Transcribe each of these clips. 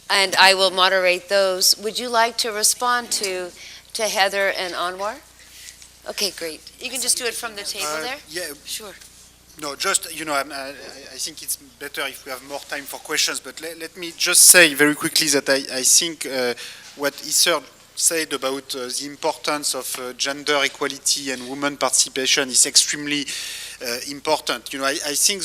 and I will moderate those. Would you like to respond to Heather and Anwar? Okay, great. You can just do it from the table there? Yeah, Sure. no, just, I think it's better if we have more time for questions, but let me just say very quickly that I think what Isser said about the importance of gender equality and women participation is extremely important. I think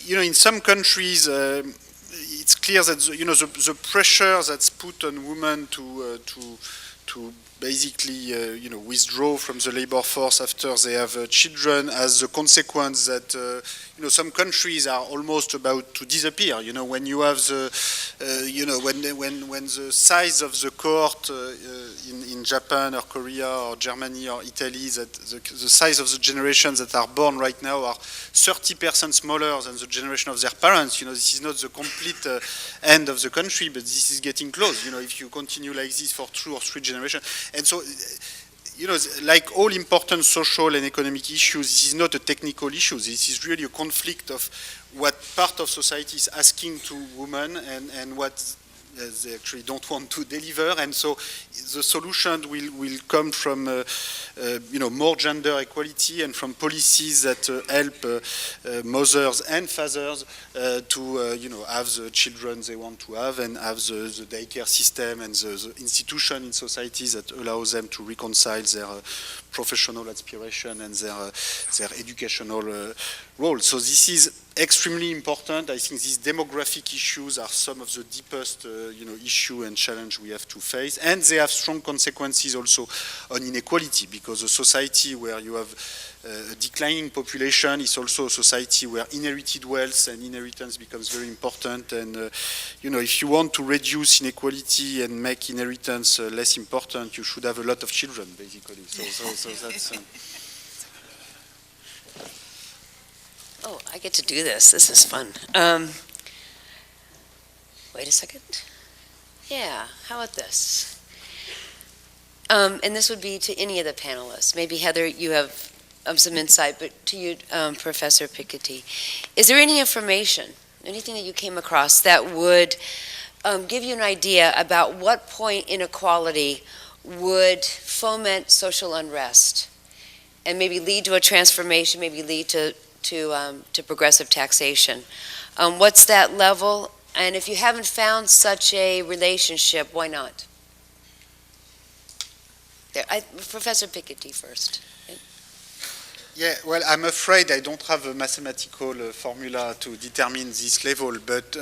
in some countries, it's clear that the pressure that's put on women to basically withdraw from the labor force after they have children has the consequence that some countries are almost about to disappear. When you have the when the size of the cohort in Japan or Korea or Germany or Italy, that the size of the generations that are born right now are 30% smaller than the generation of their parents. This is not the complete end of the country, but this is getting close. If you continue like this for 2 or 3 generations. And so, like all important social and economic issues, this is not a technical issue. This is really a conflict of what part of society is asking to women and what they actually don't want to deliver. And so the solution will come from more gender equality and from policies that help mothers and fathers to have the children they want to have and have the daycare system and the institution in societies that allows them to reconcile their professional aspiration and their educational role. So this is extremely important. I think these demographic issues are some of the deepest issue and challenge we have to face, and they have strong consequences also on inequality, because a society where you have a declining population is also a society where inherited wealth and inheritance becomes very important. And if you want to reduce inequality and make inheritance less important, you should have a lot of children, basically. So that's. Oh, I get to do this. This is fun. Wait a second. Yeah, how about this? And this would be to any of the panelists. Maybe, Heather, you have some insight, but to you, Professor Piketty. Is there any information, anything that you came across that would give you an idea about what point inequality would foment social unrest and maybe lead to a transformation, maybe lead to progressive taxation? What's that level? And if you haven't found such a relationship, why not? Professor Piketty first. Yeah, well, I'm afraid I don't have a mathematical formula to determine this level, but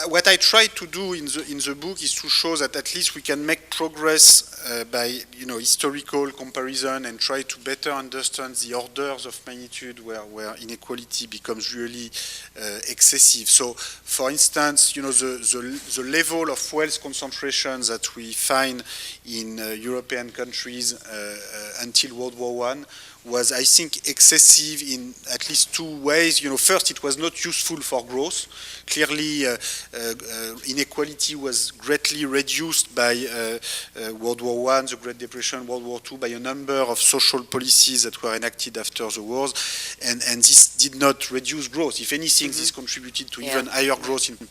what I try to do in the book is to show that at least we can make progress by historical comparison and try to better understand the orders of magnitude where inequality becomes really excessive. So, for instance, the level of wealth concentration that we find in European countries until World War I was, I think, excessive in at least 2 ways. First, it was not useful for growth. Clearly, inequality was greatly reduced by World War I, the Great Depression, World War II, by a number of social policies that were enacted after the wars, and this did not reduce growth. If anything, this contributed to even higher growth in